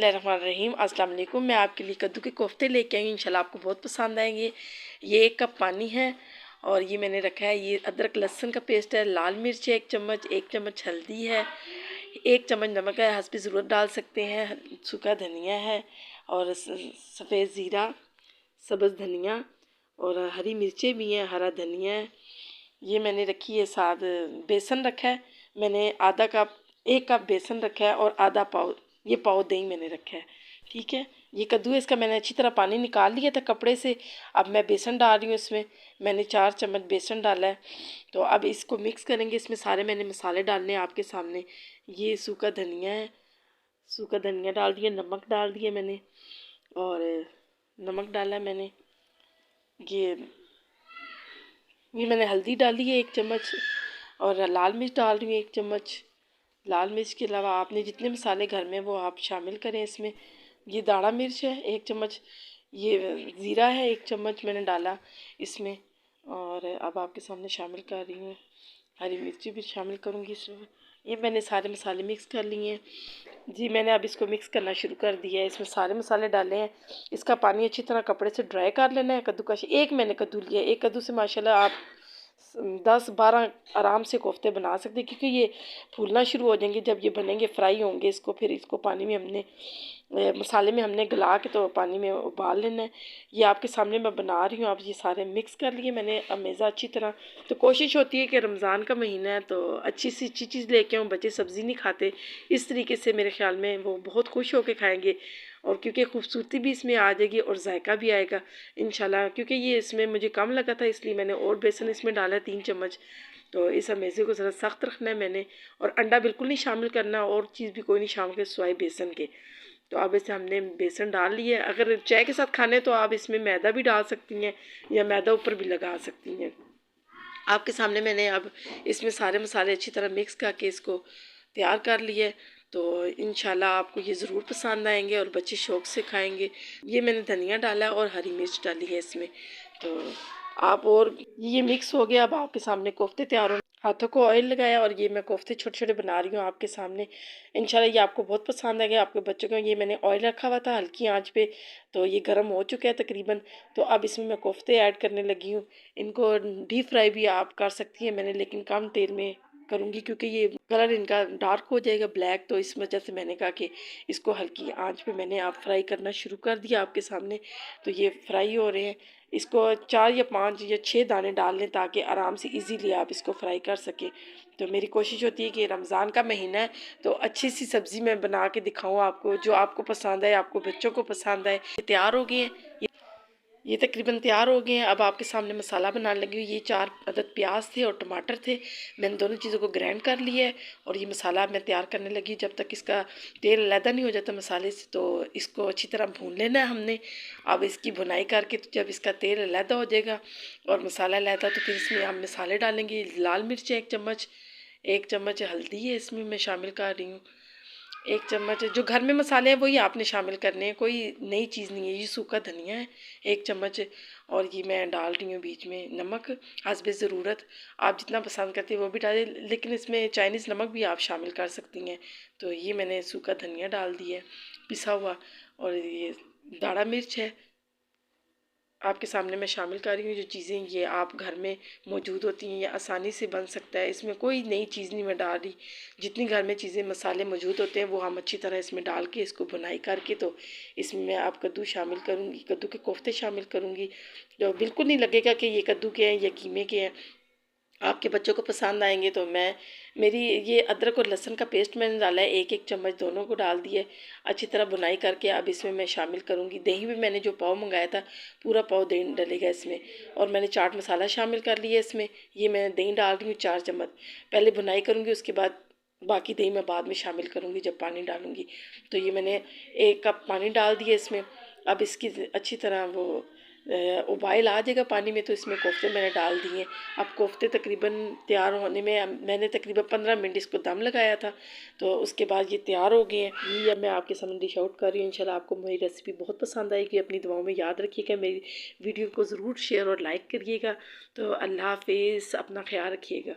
बिस्मिल्लाहिर्रहमानिर्रहीम। अस्सलाम वालेकुम। मैं आपके लिए कद्दू के कोफ्ते लेके आई हूँ, इंशाल्लाह आपको बहुत पसंद आएंगे। ये 1 कप पानी है और ये मैंने रखा है, ये अदरक लहसुन का पेस्ट है, लाल मिर्च है 1 चम्मच, 1 चम्मच हल्दी है, 1 चम्मच नमक है, हस्ब ज़रूरत डाल सकते हैं, सूखा धनिया है और सफ़ेद ज़ीरा, सब्ज़ धनिया और हरी मिर्चें भी हैं, हरा धनिया है। ये मैंने रखी है, साथ बेसन रखा है मैंने, आधा कप 1 कप बेसन रखा है और आधा पाव ये पाव दही मैंने रखा है। ठीक है, ये कद्दू है, इसका मैंने अच्छी तरह पानी निकाल लिया था कपड़े से। अब मैं बेसन डाल रही हूँ, इसमें मैंने 4 चम्मच बेसन डाला है। तो अब इसको मिक्स करेंगे। इसमें सारे मैंने मसाले डालने हैं आपके सामने। ये सूखा धनिया है, सूखा धनिया डाल दिया, नमक डाल दिया मैंने और नमक डाला मैंने, ये मैंने हल्दी डाली है 1 चम्मच और लाल मिर्च डाल रही हूँ 1 चम्मच। लाल मिर्च के अलावा आपने जितने मसाले घर में वो आप शामिल करें इसमें। ये दाढ़ा मिर्च है 1 चम्मच, ये ज़ीरा है 1 चम्मच मैंने डाला इसमें। और अब आपके सामने शामिल कर रही हूँ, हरी मिर्ची भी शामिल करूँगी इसमें। ये मैंने सारे मसाले मिक्स कर लिए हैं जी। मैंने अब इसको मिक्स करना शुरू कर दिया है। इसमें सारे मसाले डाले हैं। इसका पानी अच्छी तरह कपड़े से ड्राई कर लेना है। कद्दूकश 1 मैंने कद्दू लिया, 1 कद्दू से माशाल्लाह आप 10-12 आराम से कोफ्ते बना सकते हैं, क्योंकि ये फूलना शुरू हो जाएंगे जब ये बनेंगे, फ्राई होंगे। इसको फिर इसको पानी में हमने मसाले में हमने गला के तो पानी में उबाल लेना है। ये आपके सामने मैं बना रही हूँ। आप ये सारे मिक्स कर लिए मैंने अमेज़ा अच्छी तरह। तो कोशिश होती है कि रमज़ान का महीना है तो अच्छी सी अच्छी चीज़ लेके आऊँ। बच्चे सब्ज़ी नहीं खाते, इस तरीके से मेरे ख्याल में वो बहुत खुश होकर खाएँगे और क्योंकि खूबसूरती भी इसमें आ जाएगी और जायका भी आएगा इंशाल्लाह। क्योंकि ये इसमें मुझे कम लगा था, इसलिए मैंने और बेसन इसमें डाला 3 चम्मच। तो इस अमेज़े को ज़रा सख्त रखना है मैंने, और अंडा बिल्कुल नहीं शामिल करना, और चीज़ भी कोई नहीं शामिल कर सिवाय बेसन के। तो अब इसे हमने बेसन डाल लिया। अगर चाय के साथ खाने तो आप इसमें मैदा भी डाल सकती हैं या मैदा ऊपर भी लगा सकती हैं। आपके सामने मैंने अब इसमें सारे मसाले अच्छी तरह मिक्स करके इसको तैयार कर लिए। तो इंशाल्लाह आपको ये ज़रूर पसंद आएंगे और बच्चे शौक़ से खाएंगे। ये मैंने धनिया डाला और हरी मिर्च डाली है इसमें। तो आप, और ये मिक्स हो गया। अब आपके सामने कोफ्ते तैयार हो, हाथों को ऑयल लगाया और ये मैं कोफ्ते छोटे छोटे बना रही हूँ आपके सामने। इंशाल्लाह ये आपको बहुत पसंद आएगा आपके बच्चों को। ये मैंने ऑयल रखा हुआ था हल्की आंच पे, तो ये गर्म हो चुका है तकरीबन। तो अब इसमें मैं कोफ्ते ऐड करने लगी हूँ। इनको डीप फ्राई भी आप कर सकती हैं मैंने, लेकिन कम तेल में करूँगी क्योंकि ये कलर इनका डार्क हो जाएगा ब्लैक। तो इस वजह से मैंने कहा कि इसको हल्की आंच पे मैंने आप फ्राई करना शुरू कर दिया आपके सामने। तो ये फ्राई हो रहे हैं। इसको 4 या 5 या 6 दाने डाल लें ताकि आराम से इजीली आप इसको फ्राई कर सकें। तो मेरी कोशिश होती है कि रमज़ान का महीना है तो अच्छी सी सब्ज़ी मैं बना के दिखाऊं आपको, जो आपको पसंद आए, आपको बच्चों को पसंद आए। ये तैयार हो गए हैं, ये तकरीबन तैयार हो गए हैं। अब आपके सामने मसाला बनाने लगी हुई। ये 4 अदद प्याज थे और टमाटर थे, मैंने दोनों चीज़ों को ग्राइंड कर लिया है और ये मसाला मैं तैयार करने लगी। जब तक इसका तेल अलहदा नहीं हो जाता मसाले से, तो इसको अच्छी तरह भून लेना है हमने। अब इसकी भुनाई करके तो जब इसका तेल अलहदा हो जाएगा और मसाला अलहदा, तो फिर इसमें हम मसाले डालेंगे। लाल मिर्च 1 चम्मच, 1 चम्मच हल्दी है इसमें मैं शामिल कर रही हूँ, 1 चम्मच जो घर में मसाले हैं वही आपने शामिल करने हैं, कोई नई चीज़ नहीं है। ये सूखा धनिया है 1 चम्मच और ये मैं डाल रही हूँ बीच में नमक हस्बे ज़रूरत। आप जितना पसंद करते हैं वो भी डालें, लेकिन इसमें चाइनीज़ नमक भी आप शामिल कर सकती हैं। तो ये मैंने सूखा धनिया डाल दिया है पिसा हुआ, और ये दाढ़ा मिर्च है आपके सामने मैं शामिल कर रही हूँ। जो चीज़ें ये आप घर में मौजूद होती हैं, ये आसानी से बन सकता है। इसमें कोई नई चीज़ नहीं मैं डाल रही, जितनी घर में चीज़ें मसाले मौजूद होते हैं वो हम अच्छी तरह इसमें डाल के इसको भुनाई करके तो इसमें मैं आप कद्दू शामिल करूँगी, कद्दू के कोफ्ते शामिल करूँगी। जो बिल्कुल नहीं लगेगा कि ये कद्दू के हैं या कीमे के हैं, आपके बच्चों को पसंद आएंगे। तो मैं, मेरी ये अदरक और लहसुन का पेस्ट मैंने डाला है 1-1 चम्मच, दोनों को डाल दिए अच्छी तरह बुनाई करके। अब इसमें मैं शामिल करूँगी दही भी, मैंने जो पाव मंगाया था पूरा पाव दही डलेगा इसमें, और मैंने चाट मसाला शामिल कर लिया इसमें। ये मैं दही डाल रही हूँ 4 चम्मच, पहले बुनाई करूँगी उसके बाद बाकी दही मैं बाद में शामिल करूँगी जब पानी डालूँगी। तो ये मैंने 1 कप पानी डाल दिया इसमें। अब इसकी अच्छी तरह वो उबाल आ जाएगा पानी में, तो इसमें कोफ्ते मैंने डाल दिए। अब कोफ्ते तकरीबन तैयार होने में मैंने तकरीबन 15 मिनट इसको दम लगाया था, तो उसके बाद ये तैयार हो गए हैं। ये अब मैं आपके सामने डिश आउट कर रही हूँ। इंशाल्लाह आपको मेरी रेसिपी बहुत पसंद आएगी। अपनी दुआओं में याद रखिएगा, मेरी वीडियो को ज़रूर शेयर और लाइक करिएगा। तो अल्लाह हाफिज़, अपना ख्याल रखिएगा।